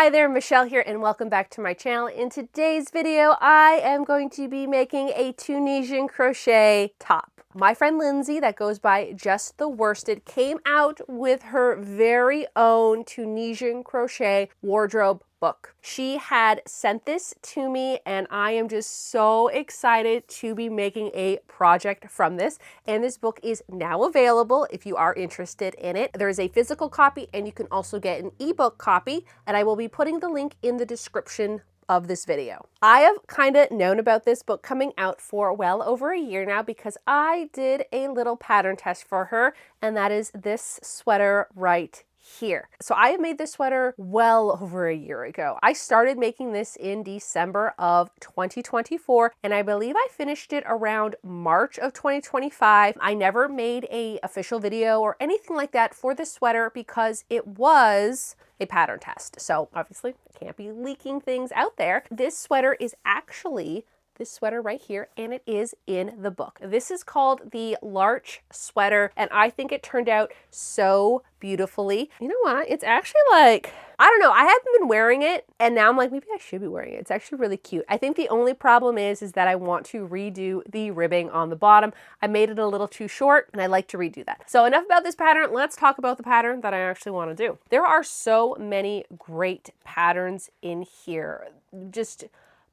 Hi there, Michelle here, and welcome back to my channel. In today's video, I am going to be making a Tunisian crochet top. My friend Lindsay, that goes by Just the Worsted, came out with her very own Tunisian crochet wardrobe book. She had sent this to me, and I am just so excited to be making a project from this. And this book is now available if you are interested in it. There is a physical copy, and you can also get an ebook copy, and I will be putting the link in the description of this video. I have kind of known about this book coming out for well over a year now because I did a little pattern test for her, and that is this sweater right here. So I have made this sweater well over a year ago. I started making this in December of 2024, and I believe I finished it around March of 2025. I never made an official video or anything like that for this sweater because it was a pattern test. So obviously I can't be leaking things out there. This sweater is actually this sweater right here, and it is in the book. This is called the Larch sweater, and I think it turned out so beautifully. You know what? It's actually like, I don't know, I haven't been wearing it, and now I'm like, maybe I should be wearing it. It's actually really cute. I think the only problem is that I want to redo the ribbing on the bottom. I made it a little too short, and I like to redo that. So enough about this pattern. Let's talk about the pattern that I actually want to do. There are so many great patterns in here. Just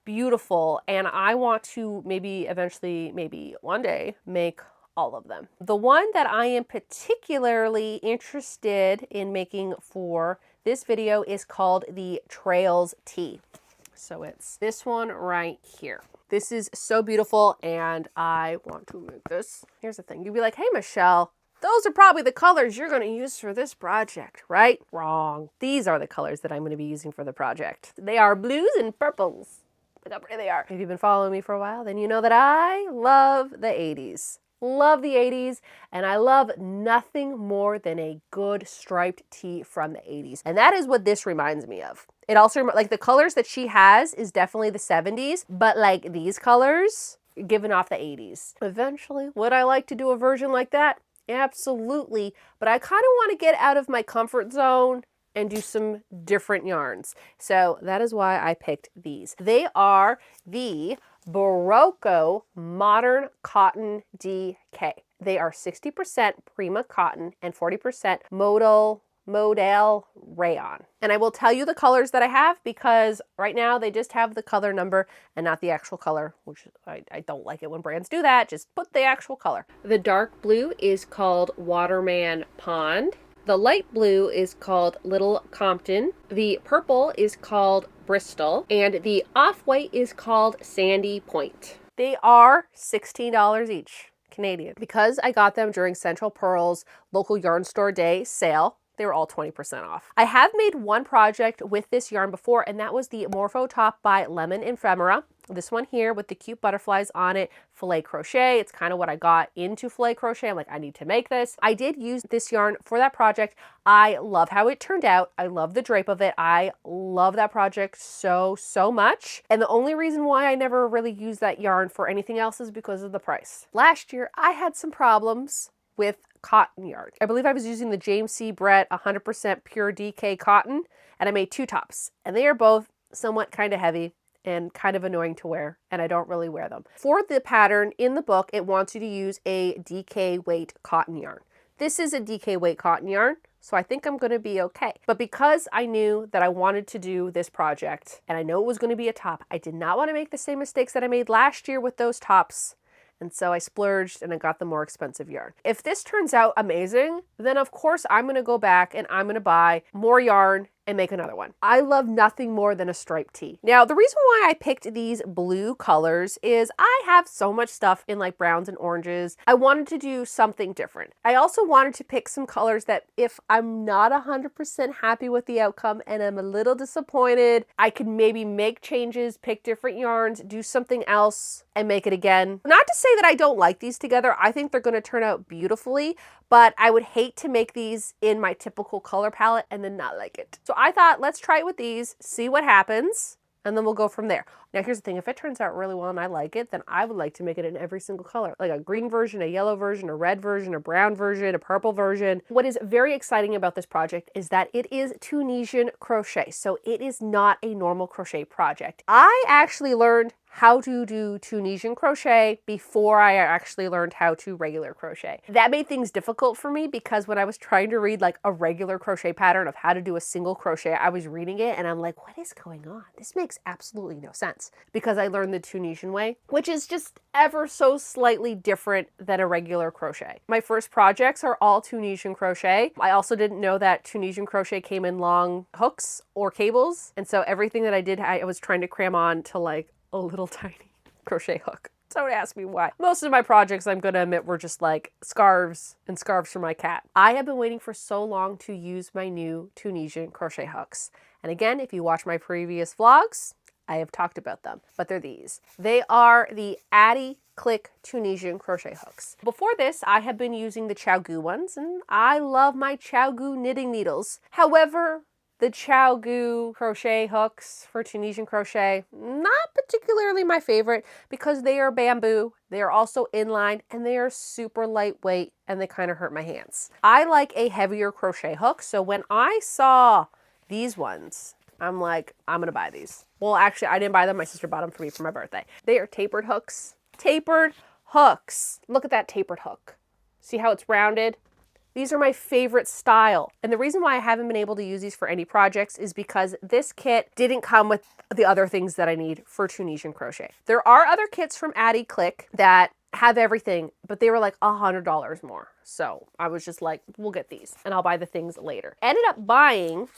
beautiful, and I want to maybe eventually, maybe one day, make all of them. The one that I am particularly interested in making for this video is called the Trails Tee. So it's this one right here. This is so beautiful, and I want to make this. Here's the thing. You'd be like, hey, Michelle, those are probably the colors you're going to use for this project, right? Wrong. These are the colors that I'm going to be using for the project. They are blues and purples. Look how pretty they are. If you've been following me for a while, then you know that I love the 80s. Love the 80s, and I love nothing more than a good striped tee from the 80s. And that is what this reminds me of. It also, like the colors that she has is definitely the 70s, but like these colors, giving off the 80s. Eventually, would I like to do a version like that? Absolutely, but I kind of want to get out of my comfort zone and do some different yarns. So that is why I picked these. They are the Berroco Modern Cotton DK. They are 60% Prima cotton and 40% modal rayon. And I will tell you the colors that I have because right now they just have the color number and not the actual color, which I don't like it when brands do that. Just put the actual color. The dark blue is called Waterman Pond. The light blue is called Little Compton. The purple is called Bristol. And the off-white is called Sandy Point. They are $16 each, Canadian. Because I got them during Central Pearl's local yarn store day sale, they were all 20% off. I have made one project with this yarn before, and that was the Morpho Top by Lemon Ephemera. This one here with the cute butterflies on it, filet crochet. It's kind of what I got into filet crochet. I'm like, I need to make this. I did use this yarn for that project. I love how it turned out. I love the drape of it. I love that project so much. And the only reason why I never really used that yarn for anything else is because of the price. Last year, I had some problems with cotton yarn. I believe I was using the James C. Brett 100% pure DK cotton, and I made two tops, and they are both somewhat kind of heavy and kind of annoying to wear, and I don't really wear them. For the pattern in the book, it wants you to use a DK weight cotton yarn. This is a DK weight cotton yarn, so I think I'm going to be okay. But because I knew that I wanted to do this project, and I know it was going to be a top, I did not want to make the same mistakes that I made last year with those tops. And so I splurged and I got the more expensive yarn. If this turns out amazing, then of course I'm going to go back and I'm going to buy more yarn and make another one. I love nothing more than a striped tee. Now, the reason why I picked these blue colors is I have so much stuff in like browns and oranges. I wanted to do something different. I also wanted to pick some colors that if I'm not 100% happy with the outcome and I'm a little disappointed, I could maybe make changes, pick different yarns, do something else, and make it again. Not to say that I don't like these together. I think they're going to turn out beautifully, but I would hate to make these in my typical color palette and then not like it. So I thought, let's try it with these, see what happens. and then we'll go from there. Now, here's the thing. If it turns out really well and I like it, then I would like to make it in every single color, like a green version, a yellow version, a red version, a brown version, a purple version. What is very exciting about this project is that it is Tunisian crochet, so it is not a normal crochet project. I actually learned how to do Tunisian crochet before I actually learned how to regular crochet. That made things difficult for me because when I was trying to read like a regular crochet pattern of how to do a single crochet, I was reading it and I'm like, what is going on? This makes absolutely no sense, because I learned the Tunisian way, which is just ever so slightly different than a regular crochet. My first projects are all Tunisian crochet. I also didn't know that Tunisian crochet came in long hooks or cables, and so everything that I did, I was trying to cram on to like a little tiny crochet hook. Don't ask me why. Most of my projects, I'm gonna admit, were just like scarves and scarves for my cat. I have been waiting for so long to use my new Tunisian crochet hooks. And again, if you watch my previous vlogs, I have talked about them, but they're these. They are the Addy Click Tunisian crochet hooks. Before this, I have been using the Chow ones, and I love my Chow knitting needles. However, the Chow crochet hooks for Tunisian crochet, not particularly my favorite because they are bamboo, they are also inline, and they are super lightweight, and they kind of hurt my hands. I like a heavier crochet hook, so when I saw these ones, I'm like, I'm gonna buy these. Well, actually, I didn't buy them. My sister bought them for me for my birthday. They are tapered hooks. Tapered hooks. Look at that tapered hook. See how it's rounded? These are my favorite style. And the reason why I haven't been able to use these for any projects is because this kit didn't come with the other things that I need for Tunisian crochet. There are other kits from Addy Click that have everything, but they were like $100 more. So I was just like, we'll get these and I'll buy the things later. Ended up buying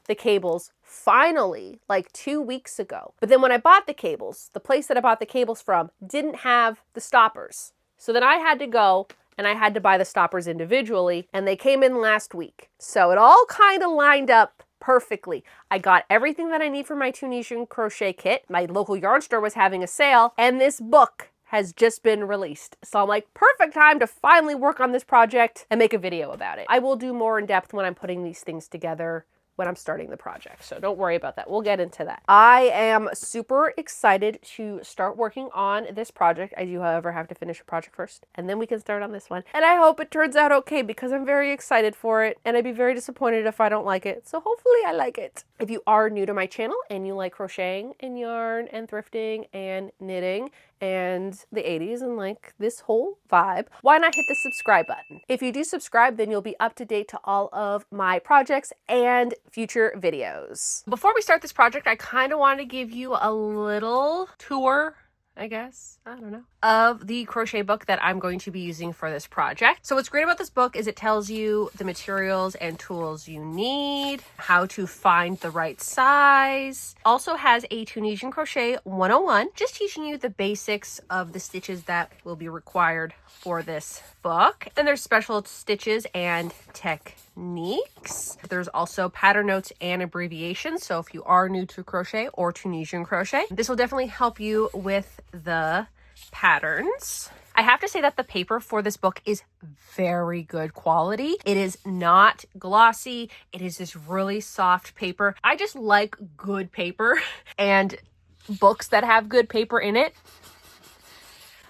the cables finally like 2 weeks ago. But then when I bought the cables, the place that I bought the cables from didn't have the stoppers. So then I had to go and I had to buy the stoppers individually, and they came in last week. So it all kind of lined up perfectly. I got everything that I need for my Tunisian crochet kit. My local yarn store was having a sale, and this book has just been released. So I'm like, perfect time to finally work on this project and make a video about it. I will do more in depth when I'm putting these things together when I'm starting the project. So don't worry about that. We'll get into that. I am super excited to start working on this project. I do, however, have to finish a project first, and then we can start on this one. And I hope it turns out okay because I'm very excited for it, and I'd be very disappointed if I don't like it. So hopefully I like it. If you are new to my channel and you like crocheting and yarn and thrifting and knitting and the 80s and like this whole vibe, why not hit the subscribe button? If you do subscribe, then you'll be up to date to all of my projects and future videos. Before we start this project, I kind of wanted to give you a little tour, I guess, I don't know, of the crochet book that I'm going to be using for this project. So what's great about this book is it tells you the materials and tools you need, how to find the right size. Also has a Tunisian Crochet 101, just teaching you the basics of the stitches that will be required for this book. And there's special stitches and techniques. There's also pattern notes and abbreviations. So if you are new to crochet or Tunisian crochet, this will definitely help you with the patterns. I have to say that the paper for this book is very good quality. It is not glossy. It is this really soft paper. I just like good paper and books that have good paper in it.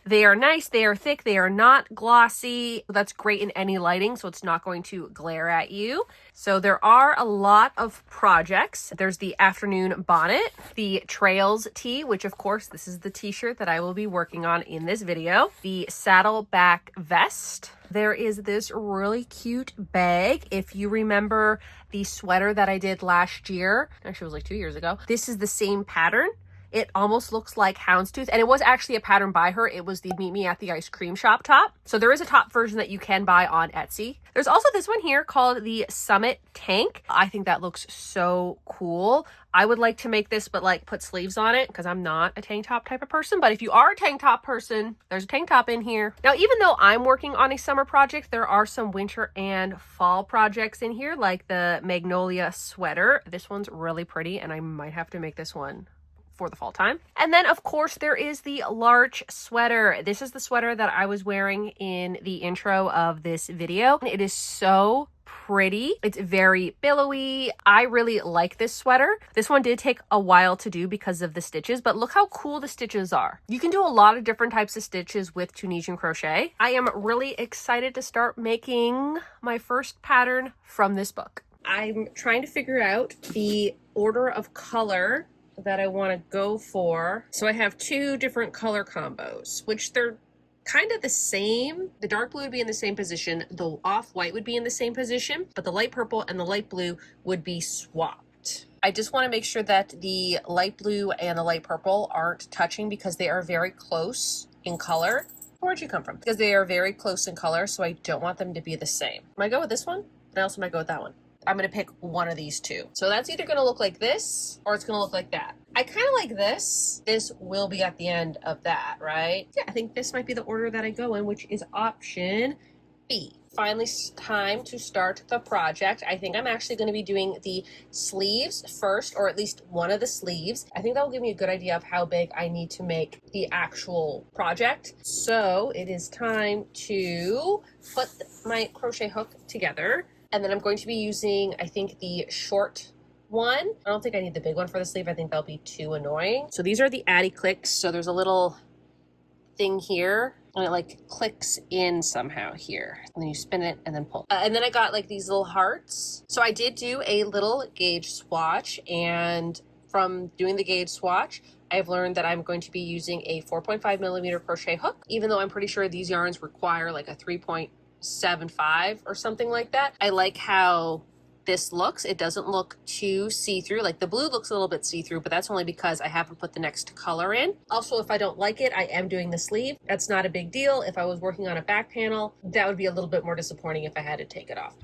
They are nice, they are thick, they are not glossy. That's great in any lighting, so it's not going to glare at you. So there are a lot of projects. There's the afternoon bonnet, the trails tee, which of course, this is the t-shirt that I will be working on in this video, the saddleback vest. There is this really cute bag. If you remember the sweater that I did last year, actually it was like 2 years ago, this is the same pattern. It almost looks like houndstooth, and it was actually a pattern by her. It was the Meet Me at the Ice Cream Shop top. So there is a top version that you can buy on Etsy. There's also this one here called the Summit Tank. I think that looks so cool. I would like to make this, but like put sleeves on it because I'm not a tank top type of person. But if you are a tank top person, there's a tank top in here. Now, even though I'm working on a summer project, there are some winter and fall projects in here, like the Magnolia sweater. This one's really pretty, and I might have to make this one for the fall time. And then of course there is the large sweater. This is the sweater that I was wearing in the intro of this video. It is so pretty. It's very billowy. I really like this sweater. This one did take a while to do because of the stitches, but look how cool the stitches are. You can do a lot of different types of stitches with Tunisian crochet. I am really excited to start making my first pattern from this book. I'm trying to figure out the order of color that I want to go for. So I have two different color combos, which they're kind of the same. The dark blue would be in the same position, the off-white would be in the same position, but the light purple and the light blue would be swapped. I just want to make sure that the light blue and the light purple aren't touching because they are very close in color. Where'd you come from? Because they are very close in color, so I don't want them to be the same. Might go with this one, and I also might go with that one. I'm going to pick one of these two. So that's either going to look like this or it's going to look like that. I kind of like this. This will be at the end of that, right? Yeah, I think this might be the order that I go in, which is option B. Finally, time to start the project. I think I'm actually going to be doing the sleeves first, or at least one of the sleeves. I think that will give me a good idea of how big I need to make the actual project. So it is time to put my crochet hook together. And then I'm going to be using, I think, the short one. I don't think I need the big one for the sleeve. I think that'll be too annoying. So these are the Addy clicks. So there's a little thing here and it like clicks in somehow here. And then you spin it and then pull. And then I got like these little hearts. So I did do a little gauge swatch, and from doing the gauge swatch, I've learned that I'm going to be using a 4.5 millimeter crochet hook, even though I'm pretty sure these yarns require like a 3.75 or something like that. I like how this looks. It doesn't look too see-through. Like the blue looks a little bit see-through, but that's only because I haven't put the next color in. Also, if I don't like it, I am doing the sleeve. That's not a big deal. If I was working on a back panel, that would be a little bit more disappointing if I had to take it off.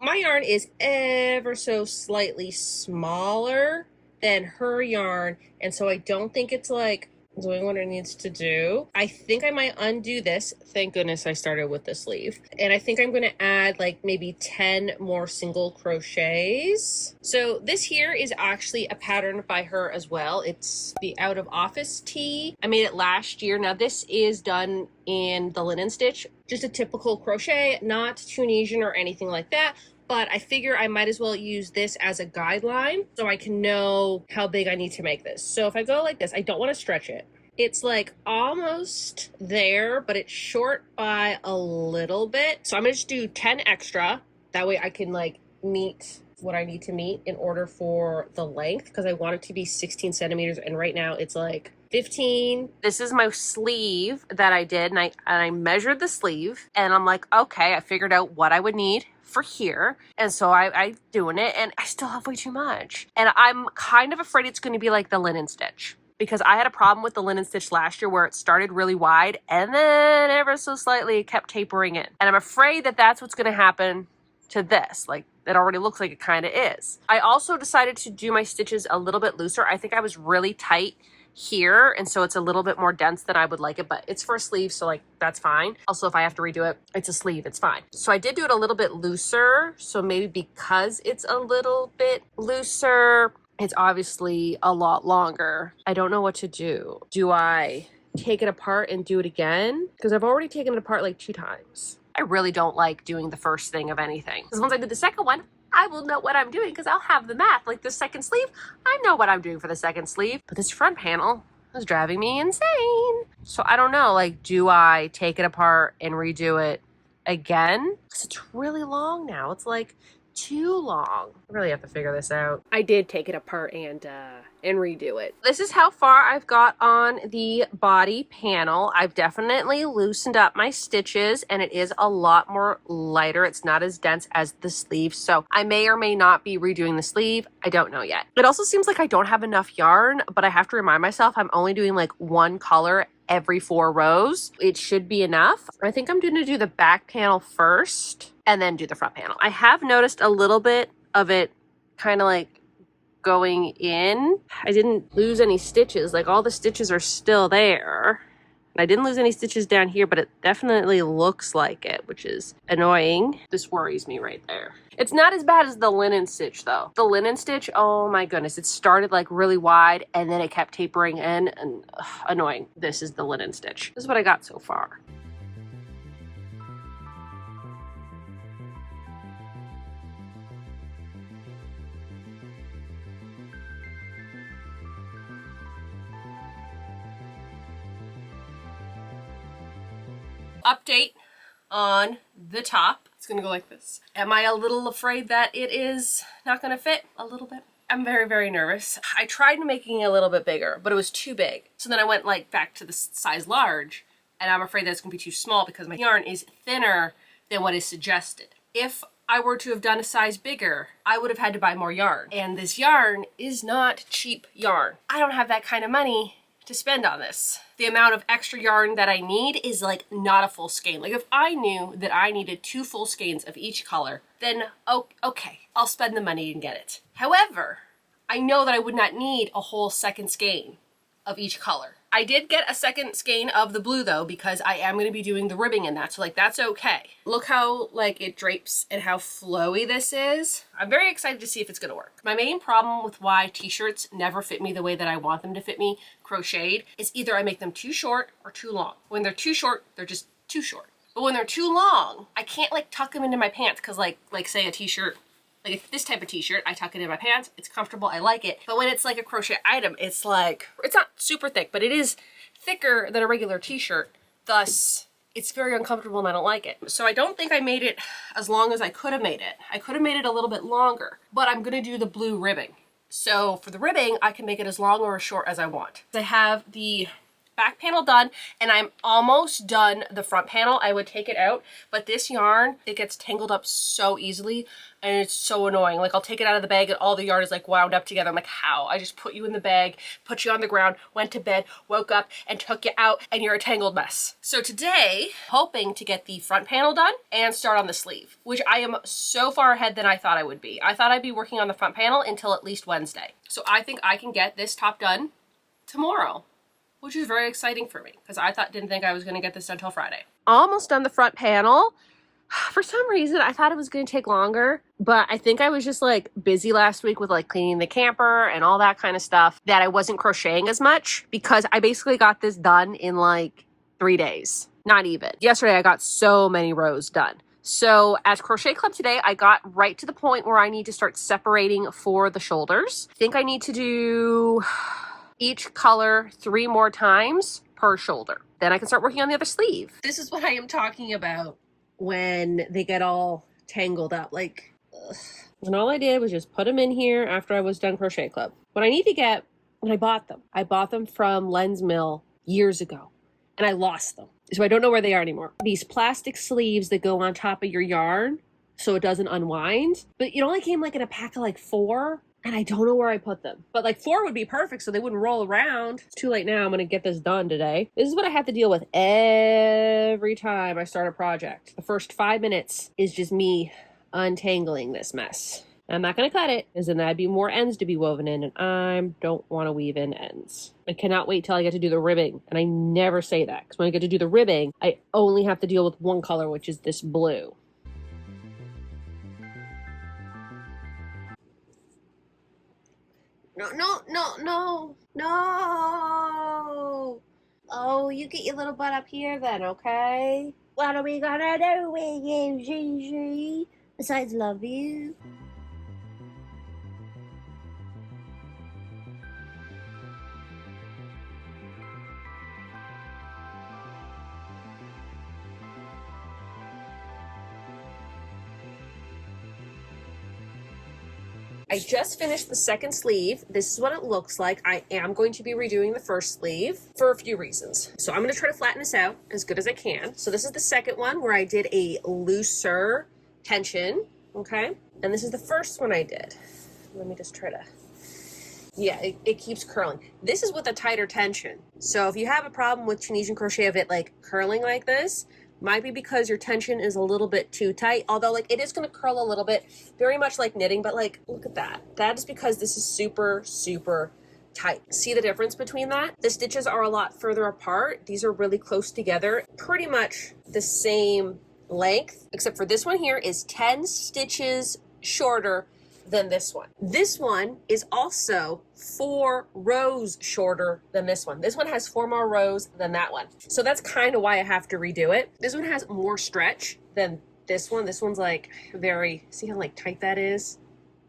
My yarn is ever so slightly smaller than her yarn, and so I don't think it's like doing what it needs to do. I think I might undo this. Thank goodness I started with the sleeve. And I think I'm going to add like maybe 10 more single crochets. So this here is actually a pattern by her as well. It's the Out of Office tee. I made it last year. Now this is done in the linen stitch, just a typical crochet, not Tunisian or anything like that. But I figure I might as well use this as a guideline so I can know how big I need to make this. So if I go like this, I don't want to stretch it. It's like almost there, but it's short by a little bit. So I'm going to just do 10 extra. That way I can like meet what I need to meet in order for the length, because I want it to be 16 centimeters. And right now it's like 15. This is my sleeve that I did, and I measured the sleeve, and I'm like, okay, I figured out what I would need for here, and so I doing it, and I still have way too much, and I'm kind of afraid it's going to be like the linen stitch, because I had a problem with the linen stitch last year where it started really wide and then ever so slightly it kept tapering in, and I'm afraid that that's what's going to happen to this. Like, it already looks like it kind of is. I also decided to do my stitches a little bit looser. I think I was really tight here, and so it's a little bit more dense than I would like it, but it's for a sleeve, so like that's fine. Also, if I have to redo it, it's a sleeve, it's fine. So I did do it a little bit looser, so maybe because it's a little bit looser, it's obviously a lot longer. I don't know what to do. Do I take it apart and do it again? Because I've already taken it apart like 2 times. I really don't like doing the first thing of anything, because once I do the second one, I will know what I'm doing because I'll have the math. Like the second sleeve, I know what I'm doing for the second sleeve. But this front panel is driving me insane. So I don't know, like, do I take it apart and redo it again? Because it's really long now. It's like too long. I really have to figure this out. I did take it apart and redo it. This is how far I've got on the body panel. I've definitely loosened up my stitches, and it is a lot more lighter. It's not as dense as the sleeve, so I may or may not be redoing the sleeve. I don't know yet. It also seems like I don't have enough yarn, but I have to remind myself I'm only doing like one color every 4 rows. It should be enough. I think I'm going to do the back panel first and then do the front panel. I have noticed a little bit of it kind of like going in. I didn't lose any stitches. Like all the stitches are still there. I didn't lose any stitches down here, but it definitely looks like it, which is annoying. This worries me right there. It's not as bad as the linen stitch though. The linen stitch, oh my goodness, it started like really wide and then it kept tapering in and annoying. This is the linen stitch. This is what I got so far. Update on the top. It's gonna go like this. Am I a little afraid that it is not gonna fit? A little bit. I'm very, very nervous. I tried making it a little bit bigger, but it was too big. So then I went like back to the size large, and I'm afraid that it's gonna be too small because my yarn is thinner than what is suggested. If I were to have done a size bigger, I would have had to buy more yarn. And this yarn is not cheap yarn. I don't have that kind of money to spend on this. The amount of extra yarn that I need is like not a full skein. Like if I knew that I needed 2 full skeins of each color, then okay, I'll spend the money and get it. However, I know that I would not need a whole second skein of each color. I did get a second skein of the blue though, because I am gonna be doing the ribbing in that, so like that's okay. Look how like it drapes and how flowy this is. I'm very excited to see if it's gonna work. My main problem with why t-shirts never fit me the way that I want them to fit me, crocheted, is either I make them too short or too long. When they're too short, they're just too short. But when they're too long, I can't like tuck them into my pants, because like say a t-shirt, like this type of t-shirt, I tuck it in my pants, it's comfortable, I like it. But when it's like a crochet item, it's like, it's not super thick, but it is thicker than a regular t-shirt. Thus, it's very uncomfortable and I don't like it. So I don't think I made it as long as I could have made it. I could have made it a little bit longer, but I'm gonna do the blue ribbing. So for the ribbing, I can make it as long or as short as I want. I have the back panel done and I'm almost done the front panel. I would take it out, but this yarn, it gets tangled up so easily and it's so annoying. Like I'll take it out of the bag and all the yarn is like wound up together. I'm like, how? I just put you in the bag, put you on the ground, went to bed, woke up and took you out and you're a tangled mess. So today, hoping to get the front panel done and start on the sleeve, which I am so far ahead than I thought I would be. I thought I'd be working on the front panel until at least Wednesday. So I think I can get this top done tomorrow, which is very exciting for me because I didn't think I was going to get this done until Friday. Almost done the front panel. For some reason, I thought it was going to take longer, but I think I was just like busy last week with like cleaning the camper and all that kind of stuff that I wasn't crocheting as much, because I basically got this done in like 3 days. Not even. Yesterday, I got so many rows done. So at Crochet Club today, I got right to the point where I need to start separating for the shoulders. I think I need to do each color 3 more times per shoulder. Then I can start working on the other sleeve. This is what I am talking about when they get all tangled up. Like, ugh. And all I did was just put them in here after I was done Crochet Club. What I need to get, when I bought them from Lens Mill years ago, and I lost them. So I don't know where they are anymore. These plastic sleeves that go on top of your yarn so it doesn't unwind. But it only came like in a pack of like 4. And I don't know where I put them. But like 4 would be perfect so they wouldn't roll around. It's too late now. I'm going to get this done today. This is what I have to deal with every time I start a project. The first 5 minutes is just me untangling this mess. I'm not going to cut it, because then that'd be more ends to be woven in, and I don't want to weave in ends. I cannot wait till I get to do the ribbing. And I never say that, because when I get to do the ribbing, I only have to deal with one color, which is this blue. No. Oh, you get your little butt up here then, okay? What are we gonna do with you, Gigi? Besides love you. I just finished the second sleeve. This is what it looks like. I am going to be redoing the first sleeve for a few reasons. So I'm going to try to flatten this out as good as I can. So this is the second one where I did a looser tension, okay? And this is the first one I did. Let me just try to... Yeah, it keeps curling. This is with a tighter tension. So if you have a problem with Tunisian crochet of it like curling like this, might be because your tension is a little bit too tight, although like it is going to curl a little bit, very much like knitting, but like look at that. That is because this is super tight. See the difference between that? The stitches are a lot further apart. These are really close together, pretty much the same length, except for this one here is 10 stitches shorter than this one. This one is also 4 rows shorter than this one. This one has 4 more rows than that one. So that's kind of why I have to redo it. This one has more stretch than this one. This one's like very, see how like tight that is?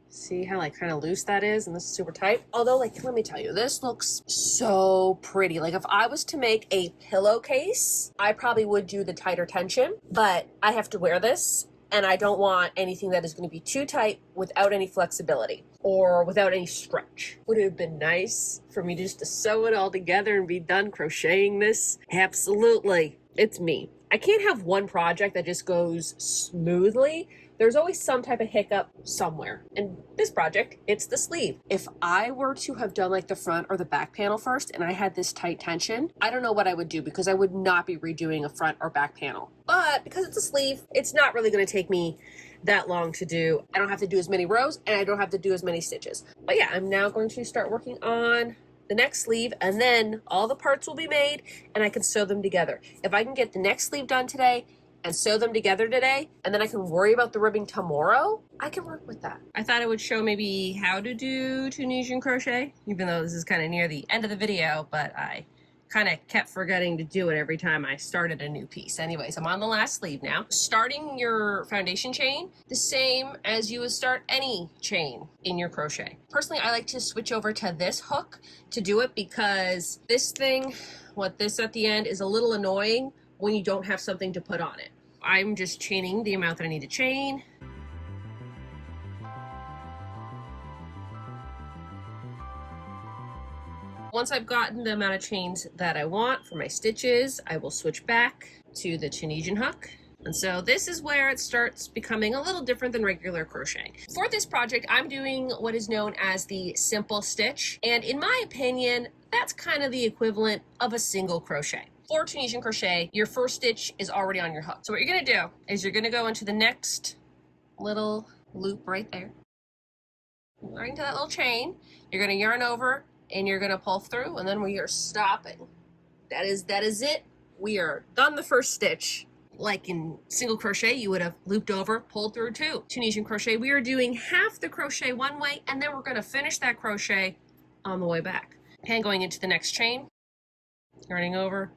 See how like kind of loose that is? And this is super tight. Although, like, let me tell you, this looks so pretty. Like if I was to make a pillowcase, I probably would do the tighter tension, but I have to wear this and I don't want anything that is going to be too tight without any flexibility or without any stretch. Would it have been nice for me just to sew it all together and be done crocheting this? Absolutely. It's me. I can't have one project that just goes smoothly. There's always some type of hiccup somewhere. And this project, it's the sleeve. If I were to have done like the front or the back panel first and I had this tight tension, I don't know what I would do because I would not be redoing a front or back panel. But because it's a sleeve, it's not really going to take me that long to do. I don't have to do as many rows and I don't have to do as many stitches. But yeah, I'm now going to start working on the next sleeve, and then all the parts will be made and I can sew them together. If I can get the next sleeve done today and sew them together today, and then I can worry about the ribbing tomorrow, I can work with that. I thought I would show maybe how to do Tunisian crochet, even though this is kind of near the end of the video, but I kind of kept forgetting to do it every time I started a new piece. Anyways, I'm on the last sleeve now. Starting your foundation chain the same as you would start any chain in your crochet. Personally, I like to switch over to this hook to do it because this thing, this at the end, is a little annoying when you don't have something to put on it. I'm just chaining the amount that I need to chain. Once I've gotten the amount of chains that I want for my stitches, I will switch back to the Tunisian hook. And so this is where it starts becoming a little different than regular crocheting. For this project, I'm doing what is known as the simple stitch. And in my opinion, that's kind of the equivalent of a single crochet. For Tunisian crochet, your first stitch is already on your hook. So what you're gonna do is you're gonna go into the next little loop right there. Right into that little chain. You're gonna yarn over and you're gonna pull through, and then we are stopping. That is it. We are done the first stitch. Like in single crochet, you would have looped over, pulled through 2. Tunisian crochet, we are doing half the crochet one way, and then we're gonna finish that crochet on the way back. And going into the next chain, yarning over,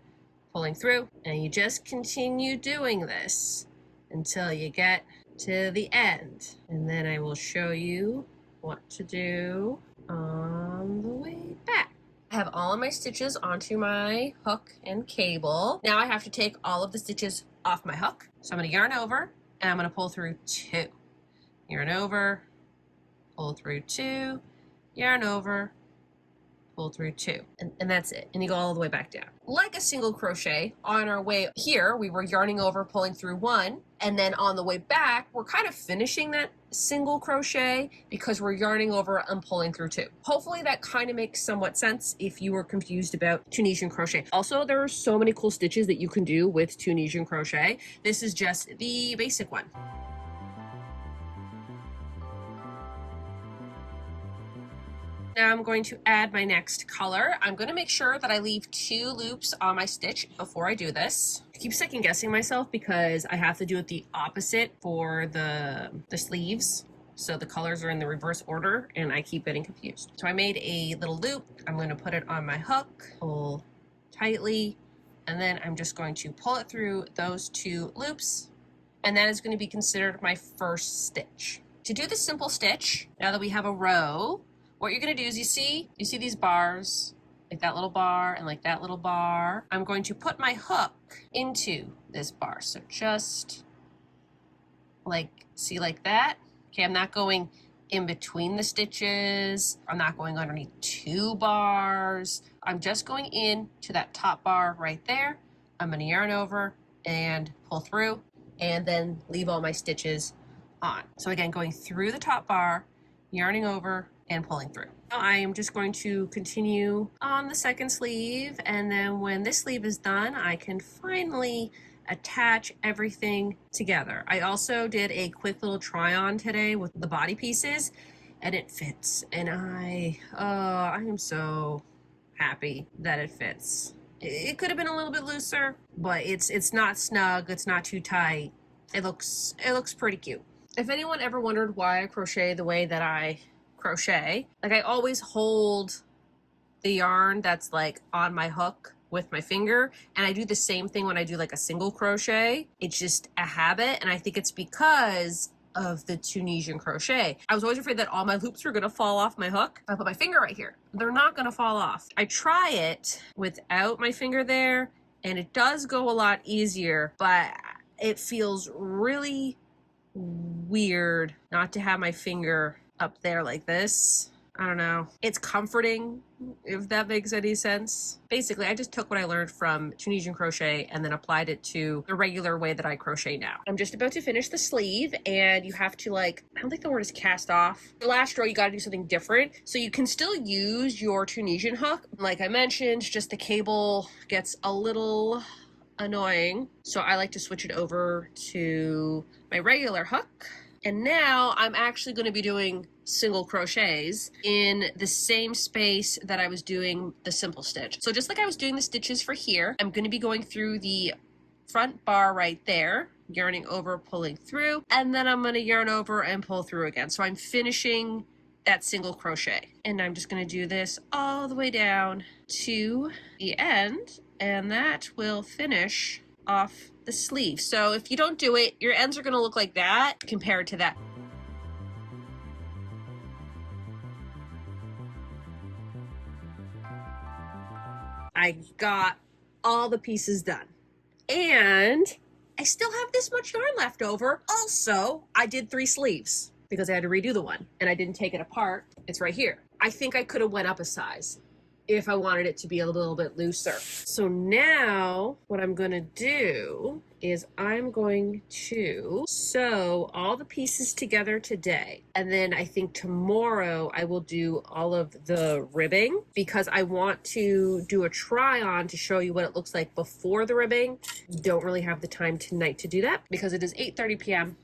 pulling through, and you just continue doing this until you get to the end. And then I will show you what to do on the way back. I have all of my stitches onto my hook and cable. Now I have to take all of the stitches off my hook. So I'm going to yarn over and I'm going to pull through 2. Yarn over, pull through 2, yarn over, pull through 2, and that's it. And you go all the way back down. Like a single crochet, on our way here, we were yarning over, pulling through 1, and then on the way back, we're kind of finishing that single crochet because we're yarning over and pulling through 2. Hopefully that kind of makes somewhat sense if you were confused about Tunisian crochet. Also, there are so many cool stitches that you can do with Tunisian crochet. This is just the basic one. Now I'm going to add my next color. I'm going to make sure that I leave 2 loops on my stitch before I do this. I keep second guessing myself because I have to do it the opposite for the sleeves. So the colors are in the reverse order and I keep getting confused. So I made a little loop. I'm going to put it on my hook, pull tightly, and then I'm just going to pull it through those 2 loops. And that is going to be considered my first stitch. To do the simple stitch, now that we have a row, what you're going to do is you see these bars, like that little bar and like that little bar. I'm going to put my hook into this bar. So just like that. Okay, I'm not going in between the stitches. I'm not going underneath 2 bars. I'm just going in to that top bar right there. I'm going to yarn over and pull through and then leave all my stitches on. So again, going through the top bar, yarning over, and pulling through. Now I am just going to continue on the second sleeve, and then when this sleeve is done, I can finally attach everything together. I also did a quick little try on today with the body pieces, and it fits. And I am so happy that it fits. It could have been a little bit looser, but it's not snug, it's not too tight. It looks pretty cute. If anyone ever wondered why I crochet the way that I crochet, like I always hold the yarn that's like on my hook with my finger, and I do the same thing when I do like a single crochet. It's just a habit, and I think it's because of the Tunisian crochet. I was always afraid that all my loops were gonna fall off my hook. I put my finger right here. They're not gonna fall off. I try it without my finger there, and it does go a lot easier, but it feels really weird not to have my finger up there like this. I don't know. It's comforting, if that makes any sense. Basically, I just took what I learned from Tunisian crochet and then applied it to the regular way that I crochet now. I'm just about to finish the sleeve, and you have to, like, I don't think the word is cast off. The last row, you gotta do something different. So you can still use your Tunisian hook. Like I mentioned, just the cable gets a little annoying. So I like to switch it over to my regular hook. And now I'm actually going to be doing single crochets in the same space that I was doing the simple stitch. So just like I was doing the stitches for here, I'm going to be going through the front bar right there, yarning over, pulling through, and then I'm going to yarn over and pull through again. So I'm finishing that single crochet. And I'm just going to do this all the way down to the end, and that will finish off the sleeve. So if you don't do it, your ends are going to look like that compared to that. I got all the pieces done, and I still have this much yarn left over. Also, I did 3 sleeves because I had to redo the one, and I didn't take it apart. It's right here. I think I could have went up a size if I wanted it to be a little bit looser. So now what I'm gonna do is I'm going to sew all the pieces together today. And then I think tomorrow I will do all of the ribbing, because I want to do a try on to show you what it looks like before the ribbing. Don't really have the time tonight to do that because it is 8:30 p.m.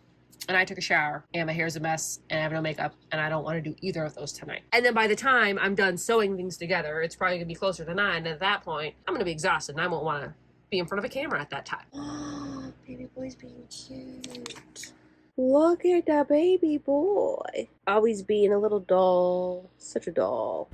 and I took a shower and my hair's a mess and I have no makeup and I don't want to do either of those tonight. And then by the time I'm done sewing things together, it's probably gonna be closer to 9. And at that point, I'm gonna be exhausted and I won't want to be in front of a camera at that time. Oh, baby boy's being cute. Look at that baby boy. Always being a little doll. Such a doll.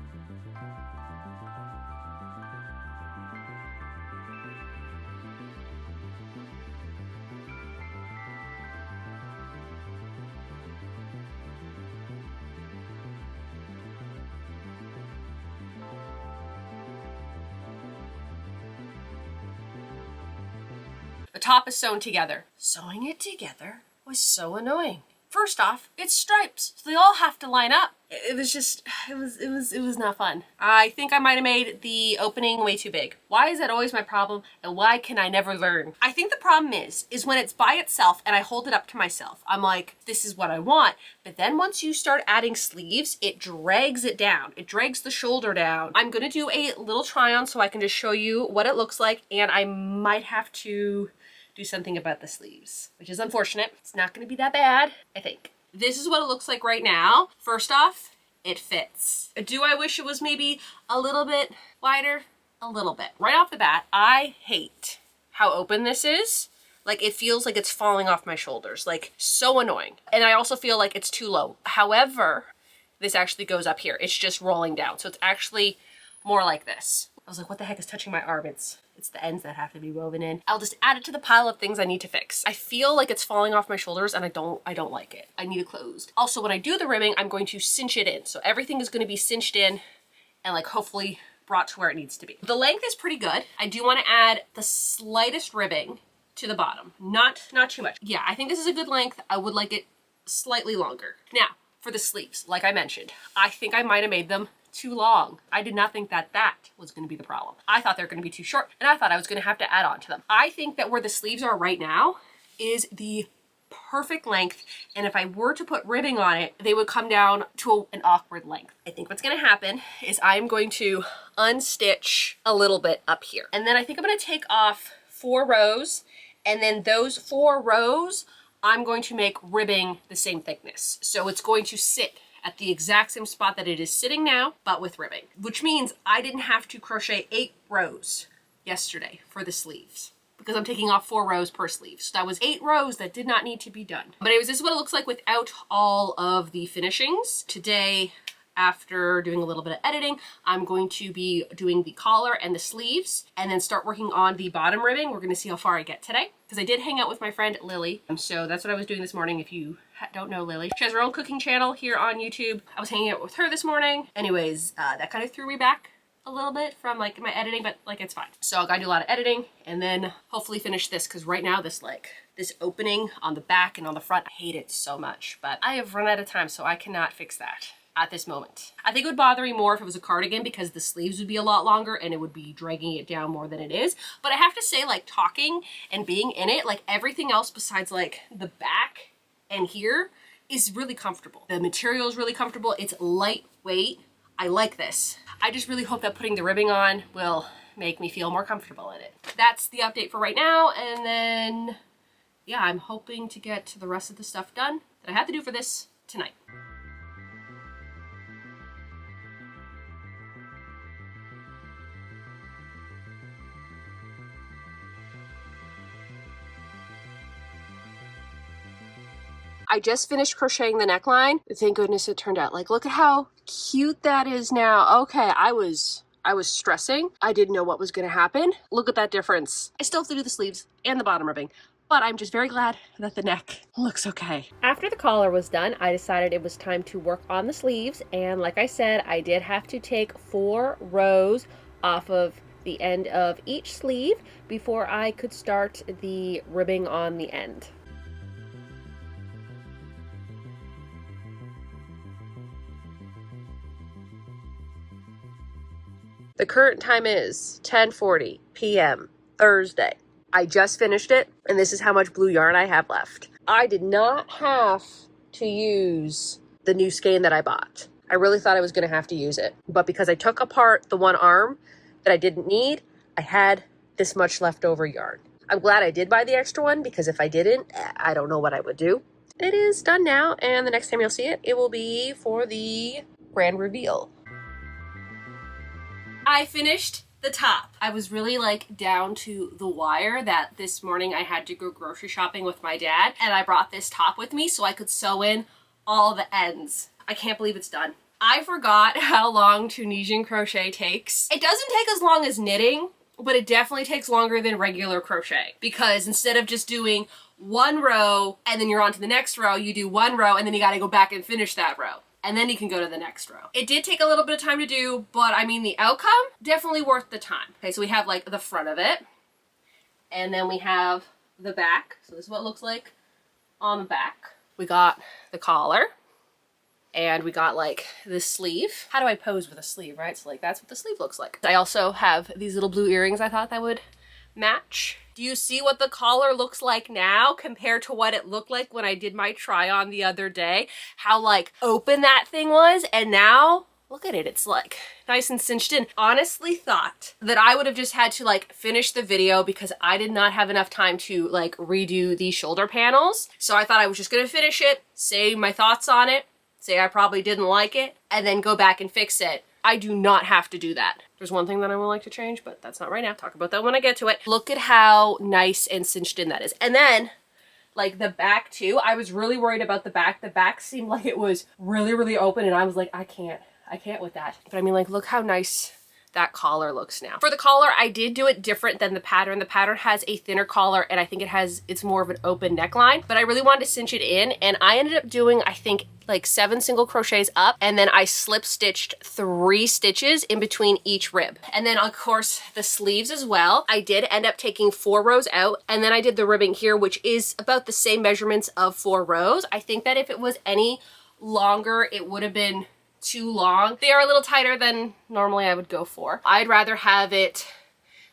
The top is sewn together. Sewing it together was so annoying. First off, it's stripes, so they all have to line up. It was not fun. I think I might have made the opening way too big. Why is that always my problem, and why can I never learn? I think the problem is when it's by itself and I hold it up to myself, I'm like, this is what I want. But then once you start adding sleeves, it drags it down. It drags the shoulder down. I'm gonna do a little try on so I can just show you what it looks like, and I might have to do something about the sleeves, which is unfortunate. It's not gonna be that bad, I think. This is what it looks like right now. First off, it fits. Do I wish it was maybe a little bit wider? A little bit. Right off the bat, I hate how open this is. Like, it feels like it's falling off my shoulders, like so annoying. And I also feel like it's too low. However, this actually goes up here. It's just rolling down. So it's actually more like this. I was like, what the heck is touching my arm? It's the ends that have to be woven in. I'll just add it to the pile of things I need to fix. I feel like it's falling off my shoulders and I don't like it. I need it closed. Also, when I do the ribbing, I'm going to cinch it in. So everything is going to be cinched in and like hopefully brought to where it needs to be. The length is pretty good. I do want to add the slightest ribbing to the bottom. Not too much. Yeah, I think this is a good length. I would like it slightly longer. Now, for the sleeves, like I mentioned, I think I might have made them too long. I did not think that was going to be the problem. I thought they were going to be too short, and I thought I was going to have to add on to them. I think that where the sleeves are right now is the perfect length, and if I were to put ribbing on it, they would come down to an awkward length. I think what's going to happen is I'm going to unstitch a little bit up here, and then I think I'm going to take off 4 rows, and then those 4 rows I'm going to make ribbing the same thickness. So it's going to sit at the exact same spot that it is sitting now, but with ribbing, which means I didn't have to crochet 8 rows yesterday for the sleeves, because I'm taking off 4 rows per sleeve. So that was 8 rows that did not need to be done. But anyways, this is what it looks like without all of the finishings. Today, after doing a little bit of editing, I'm going to be doing the collar and the sleeves and then start working on the bottom ribbing. We're gonna see how far I get today, because I did hang out with my friend Lili. So that's what I was doing this morning. If you don't know Lili, she has her own cooking channel here on YouTube. I was hanging out with her this morning. Anyways, that kind of threw me back a little bit from like my editing, but like it's fine. So I gotta do a lot of editing and then hopefully finish this, because right now this opening on the back and on the front, I hate it so much, but I have run out of time, so I cannot fix that at this moment. I think it would bother me more if it was a cardigan, because the sleeves would be a lot longer and it would be dragging it down more than it is. But I have to say, like, talking and being in it, like everything else besides like the back and here is really comfortable. The material is really comfortable. It's lightweight. I like this. I just really hope that putting the ribbing on will make me feel more comfortable in it. That's the update for right now. And then, yeah, I'm hoping to get the rest of the stuff done that I had to do for this tonight. I just finished crocheting the neckline. Thank goodness it turned out. Like, look at how cute that is now. Okay, I was stressing. I didn't know what was gonna happen. Look at that difference. I still have to do the sleeves and the bottom ribbing, but I'm just very glad that the neck looks okay. After the collar was done, I decided it was time to work on the sleeves. And like I said, I did have to take 4 rows off of the end of each sleeve before I could start the ribbing on the end. The current time is 10:40 p.m. Thursday. I just finished it, and this is how much blue yarn I have left. I did not have to use the new skein that I bought. I really thought I was going to have to use it, but because I took apart the one arm that I didn't need, I had this much leftover yarn. I'm glad I did buy the extra one, because if I didn't, I don't know what I would do. It is done now, and the next time you'll see it, it will be for the grand reveal. I finished the top. I was really like down to the wire that this morning I had to go grocery shopping with my dad, and I brought this top with me so I could sew in all the ends. I can't believe it's done. I forgot how long Tunisian crochet takes. It doesn't take as long as knitting, but it definitely takes longer than regular crochet, because instead of just doing 1 row and then you're on to the next row, you do 1 row and then you gotta go back and finish that row. And then you can go to the next row. It did take a little bit of time to do, but I mean, the outcome, definitely worth the time. Okay, so we have like the front of it, and then we have the back. So this is what it looks like on the back. We got the collar, and we got like this sleeve. How do I pose with a sleeve, right? So like that's what the sleeve looks like. I also have these little blue earrings I thought that would match. Do you see what the collar looks like now compared to what it looked like when I did my try on the other day? How like open that thing was, and now look at it, it's like nice and cinched in. Honestly thought that I would have just had to like finish the video because I did not have enough time to like redo the shoulder panels. So I thought I was just gonna finish it, say my thoughts on it, say I probably didn't like it, and then go back and fix it. I do not have to do that. There's one thing that I would like to change, but that's not right now. Talk about that when I get to it. Look at how nice and cinched in that is. And then, like the back too, I was really worried about the back. The back seemed like it was really, really open, and I was like, I can't with that. But I mean, like, look how nice that collar looks now. For the collar, I did do it different than the pattern. The pattern has a thinner collar, and I think it's more of an open neckline, but I really wanted to cinch it in, and I ended up doing, I think, like 7 single crochets up, and then I slip stitched 3 stitches in between each rib. And then of course the sleeves as well. I did end up taking 4 rows out, and then I did the ribbing here, which is about the same measurements of 4 rows. I think that if it was any longer, it would have been too long. They are a little tighter than normally I would go for. I'd rather have it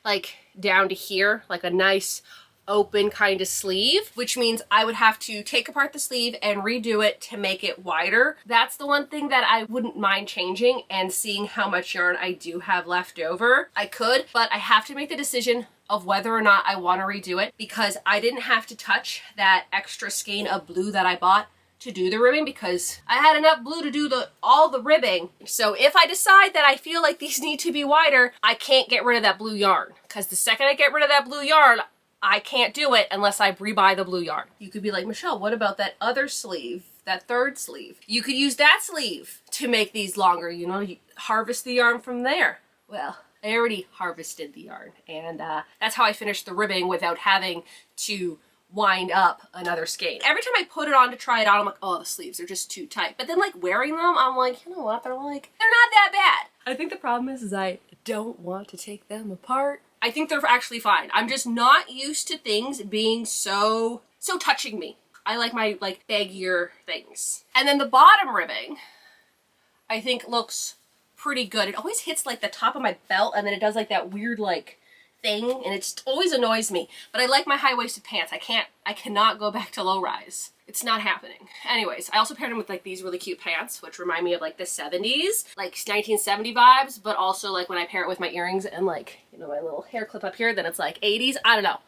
like down to here, like a nice open kind of sleeve, which means I would have to take apart the sleeve and redo it to make it wider. That's the one thing that I wouldn't mind changing, and seeing how much yarn I do have left over. I could, but I have to make the decision of whether or not I want to redo it, because I didn't have to touch that extra skein of blue that I bought to do the ribbing because I had enough blue to do all the ribbing. So if I decide that I feel like these need to be wider, I can't get rid of that blue yarn, because the second I get rid of that blue yarn, I can't do it unless I rebuy the blue yarn. You could be like, Michelle, what about that other sleeve, that third sleeve? You could use that sleeve to make these longer, you know, you harvest the yarn from there. Well, I already harvested the yarn, and that's how I finished the ribbing without having to wind up another skein. Every time I put it on to try it on, I'm like, oh, the sleeves are just too tight. But then like wearing them, I'm like, you know what, they're not that bad. I think the problem is I don't want to take them apart. I think they're actually fine. I'm just not used to things being so touching me. I like my like baggier things. And then the bottom ribbing, I think looks pretty good. It always hits like the top of my belt, and then it does like that weird like thing, and it just always annoys me. But I like my high-waisted pants. I cannot go back to low rise. It's not happening. Anyways, I also paired them with like these really cute pants, which remind me of like the 70s, like 1970 vibes, but also like when I pair it with my earrings and like, you know, my little hair clip up here, then it's like 80s. I don't know.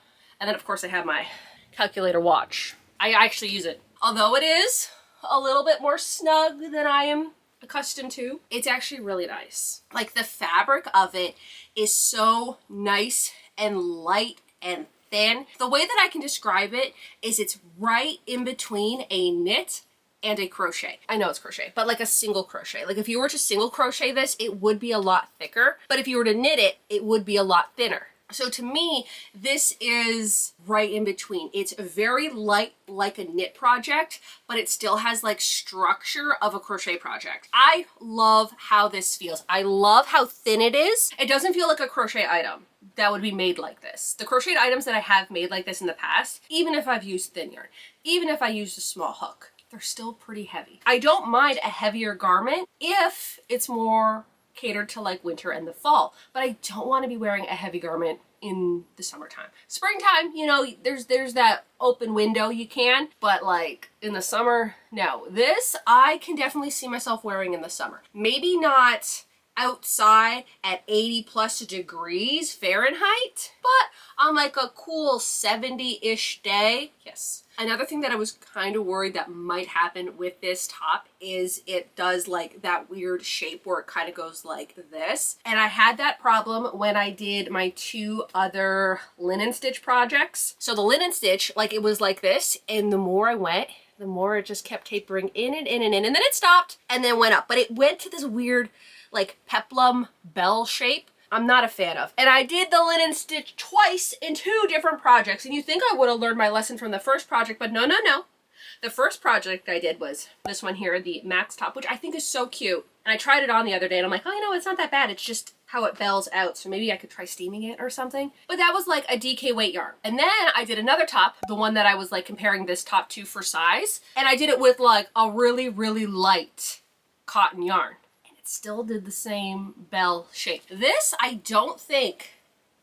And then of course I have my calculator watch. I actually use it. Although it is a little bit more snug than I am accustomed to, it's actually really nice. Like the fabric of it is so nice and light and thin. The way that I can describe it is it's right in between a knit and a crochet. I know it's crochet, but like a single crochet. Like if you were to single crochet this, it would be a lot thicker, but if you were to knit it, it would be a lot thinner. So to me, this is right in between. It's very light, like a knit project, but it still has like structure of a crochet project. I love how this feels. I love how thin it is. It doesn't feel like a crochet item that would be made like this. The crocheted items that I have made like this in the past, even if I've used thin yarn, even if I used a small hook, they're still pretty heavy. I don't mind a heavier garment if it's more catered to like winter and the fall, but I don't want to be wearing a heavy garment in the summertime. Springtime, you know, there's that open window you can, but like in the summer, no. This I can definitely see myself wearing in the summer. Maybe not outside at 80 plus degrees Fahrenheit, but on like a cool 70-ish day, yes. Another thing that I was kind of worried that might happen with this top is it does like that weird shape where it kind of goes like this. And I had that problem when I did my two other linen stitch projects. So the linen stitch, like it was like this, and the more I went, the more it just kept tapering in and in and in, and then it stopped and then went up. But it went to this weird like peplum bell shape I'm not a fan of. And I did the linen stitch twice in two different projects, and you think I would have learned my lesson from the first project, but no, no, no. The first project I did was this one here, the Max top, which I think is so cute. And I tried it on the other day and I'm like, oh, you know, it's not that bad. It's just how it bells out. So maybe I could try steaming it or something. But that was like a DK weight yarn. And then I did another top, the one that I was like comparing this top to for size. And I did it with like a really, really light cotton yarn. And it still did the same bell shape. This, I don't think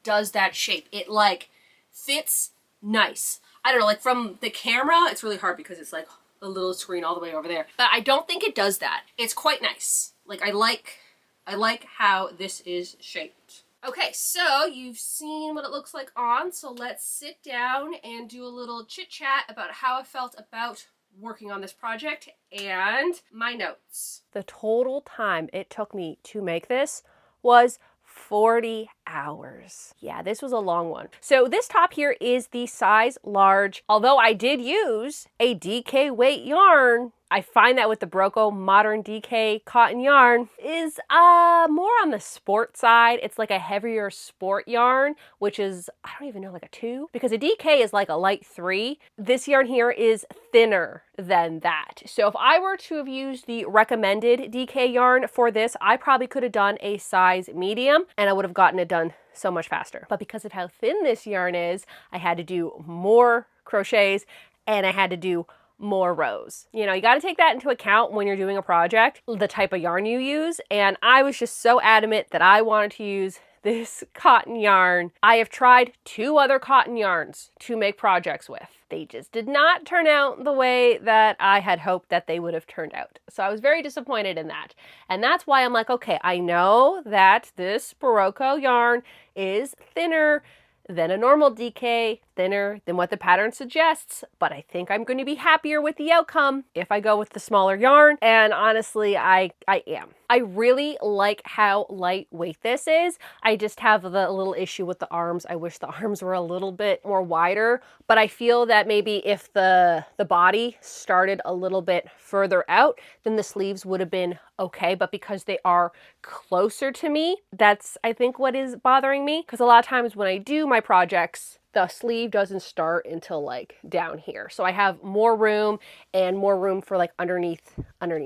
does that shape. It like fits nice. I don't know, like from the camera, it's really hard because it's like a little screen all the way over there. But I don't think it does that. It's quite nice. Like I like how this is shaped. Okay, so you've seen what it looks like on, so let's sit down and do a little chit chat about how I felt about working on this project and my notes. The total time it took me to make this was 40 hours. Yeah, this was a long one. So this top here is the size large. Although I did use a DK weight yarn, I find that with the Berroco Modern DK cotton yarn is more on the sport side. It's like a heavier sport yarn, which is, I don't even know, like a 2, because a DK is like a light 3. This yarn here is thinner than that. So if I were to have used the recommended DK yarn for this, I probably could have done a size medium and I would have gotten it done so much faster. But because of how thin this yarn is, I had to do more crochets and I had to do more rows. You know, you got to take that into account when you're doing a project, the type of yarn you use. And I was just so adamant that I wanted to use this cotton yarn. I have tried 2 other cotton yarns to make projects with. They just did not turn out the way that I had hoped that they would have turned out. So I was very disappointed in that. And that's why I'm like, okay, I know that this Berroco yarn is thinner than a normal DK, thinner than what the pattern suggests, but I think I'm going to be happier with the outcome if I go with the smaller yarn, and honestly, I am. I really like how lightweight this is. I just have the little issue with the arms. I wish the arms were a little bit more wider, but I feel that maybe if the body started a little bit further out, then the sleeves would have been okay, but because they are closer to me, that's I think what is bothering me, because a lot of times when I do my projects, the sleeve doesn't start until like down here. So I have more room and more room for like underneath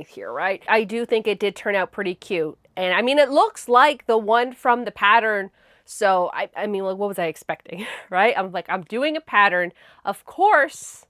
here, right? I do think it did turn out pretty cute. And I mean, it looks like the one from the pattern. So I mean, like, what was I expecting, right? I'm like, I'm doing a pattern. Of course,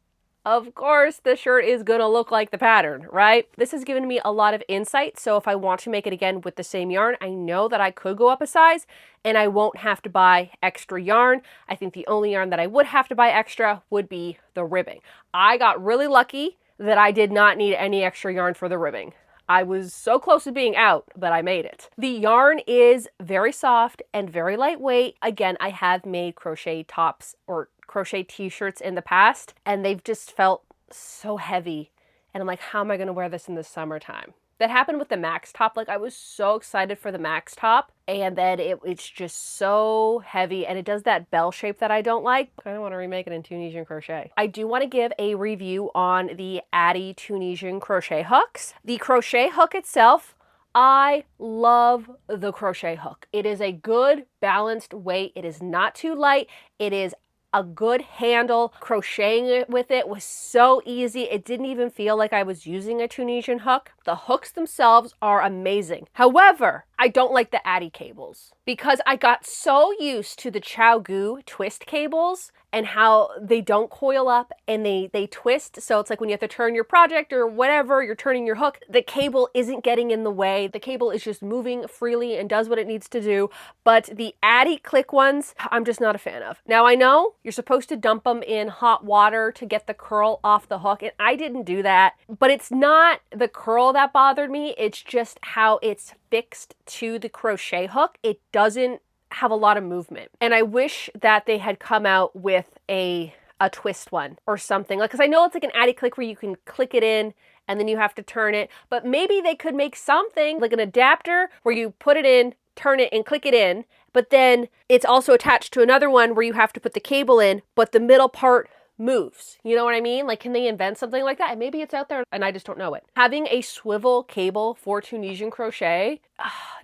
the shirt is gonna look like the pattern, right? This has given me a lot of insight. So if I want to make it again with the same yarn, I know that I could go up a size and I won't have to buy extra yarn. I think the only yarn that I would have to buy extra would be the ribbing. I got really lucky that I did not need any extra yarn for the ribbing. I was so close to being out, but I made it. The yarn is very soft and very lightweight. Again, I have made crochet tops or crochet t-shirts in the past, and they've just felt so heavy. And I'm like, how am I going to wear this in the summertime? That happened with the Max top. Like, I was so excited for the Max top, and then it's just so heavy, and it does that bell shape that I don't like. I kind of want to remake it in Tunisian crochet. I do want to give a review on the Addy Tunisian crochet hooks. The crochet hook itself, I love the crochet hook. It is a good balanced weight. It is not too light. It is a good handle. Crocheting it with it was so easy. It didn't even feel like I was using a Tunisian hook. The hooks themselves are amazing. However, I don't like the Addy cables because I got so used to the ChiaoGoo twist cables and how they don't coil up and they twist. So it's like when you have to turn your project or whatever, you're turning your hook, the cable isn't getting in the way. The cable is just moving freely and does what it needs to do. But the Addy click ones, I'm just not a fan of. Now I know you're supposed to dump them in hot water to get the curl off the hook, and I didn't do that. But it's not the curl that bothered me, it's just how it's fixed to the crochet hook. It doesn't have a lot of movement. And I wish that they had come out with a twist one or something. Like, because I know it's like an Addy click where you can click it in and then you have to turn it. But maybe they could make something like an adapter where you put it in, turn it, and click it in. But then it's also attached to another one where you have to put the cable in, but the middle part moves. You know what I mean? Like, can they invent something like that? And maybe it's out there and I just don't know it. Having a swivel cable for Tunisian crochet,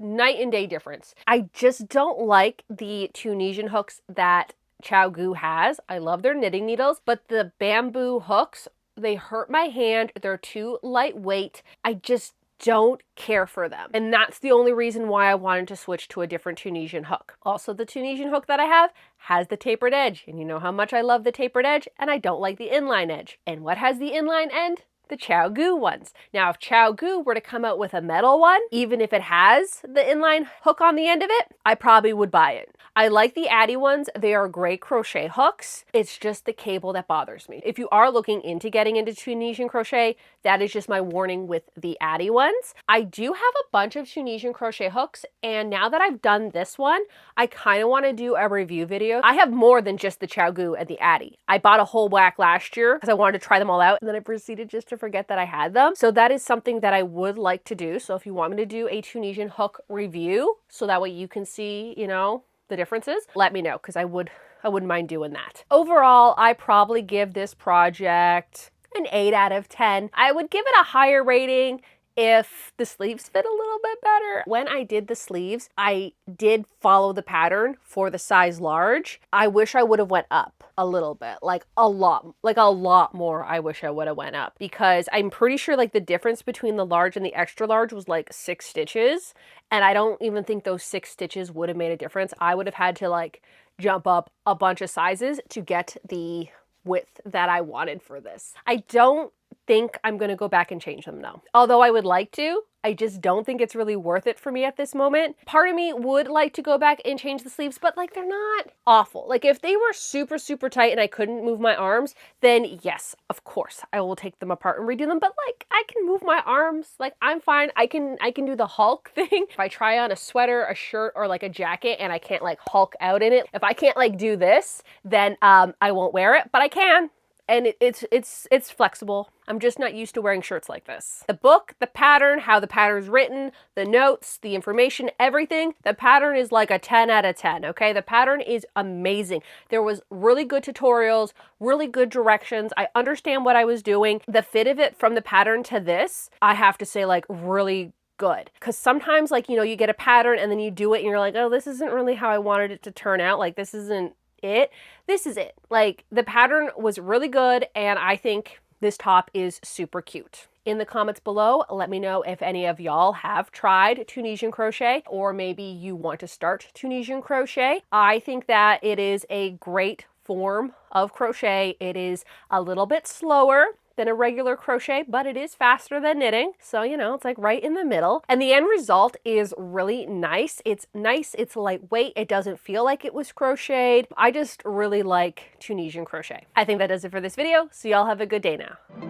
night and day difference. I just don't like the Tunisian hooks that ChiaoGoo has. I love their knitting needles, but the bamboo hooks, they hurt my hand. They're too lightweight. I just don't care for them. And that's the only reason why I wanted to switch to a different Tunisian hook. Also, the Tunisian hook that I have has the tapered edge. And you know how much I love the tapered edge, and I don't like the inline edge. And what has the inline end? The ChiaoGoo ones. Now, if ChiaoGoo were to come out with a metal one, even if it has the inline hook on the end of it, I probably would buy it. I like the Addy ones. They are great crochet hooks. It's just the cable that bothers me. If you are looking into getting into Tunisian crochet, that is just my warning with the Addy ones. I do have a bunch of Tunisian crochet hooks, and now that I've done this one, I kind of want to do a review video. I have more than just the ChiaoGoo and the Addy. I bought a whole whack last year because I wanted to try them all out, and then I proceeded just to forget that I had them. So that is something that I would like to do. So if you want me to do a Tunisian hook review, so that way you can see, you know, the differences, let me know, because I wouldn't mind doing that. Overall, I probably give this project an 8 out of 10. I would give it a higher rating if the sleeves fit a little bit better. When I did the sleeves, I did follow the pattern for the size large. I wish I would have went up a little bit, like a lot more. I wish I would have went up, because I'm pretty sure like the difference between the large and the extra large was like 6 stitches. And I don't even think those 6 stitches would have made a difference. I would have had to like jump up a bunch of sizes to get the width that I wanted for this. I don't think I'm going to go back and change them though. Although I would like to, I just don't think it's really worth it for me at this moment. Part of me would like to go back and change the sleeves, but like they're not awful. Like if they were super, super tight and I couldn't move my arms, then yes, of course, I will take them apart and redo them. But like I can move my arms, like I'm fine. I can do the Hulk thing. If I try on a sweater, a shirt, or like a jacket and I can't like Hulk out in it, if I can't like do this, then I won't wear it, but I can. And it's flexible. I'm just not used to wearing shirts like this. The book, the pattern, how the pattern's written, the notes, the information, everything, the pattern is like a 10 out of 10, okay? The pattern is amazing. There was really good tutorials, really good directions. I understand what I was doing. The fit of it from the pattern to this, I have to say like really good. Because sometimes like, you know, you get a pattern and then you do it and you're like, oh, this isn't really how I wanted it to turn out. Like this isn't it. This is it. Like the pattern was really good and I think this top is super cute. In the comments below, let me know if any of y'all have tried Tunisian crochet or maybe you want to start Tunisian crochet. I think that it is a great form of crochet. It is a little bit slower than a regular crochet, but it is faster than knitting. So, you know, it's like right in the middle. And the end result is really nice. It's nice, it's lightweight, it doesn't feel like it was crocheted. I just really like Tunisian crochet. I think that does it for this video, so y'all have a good day now.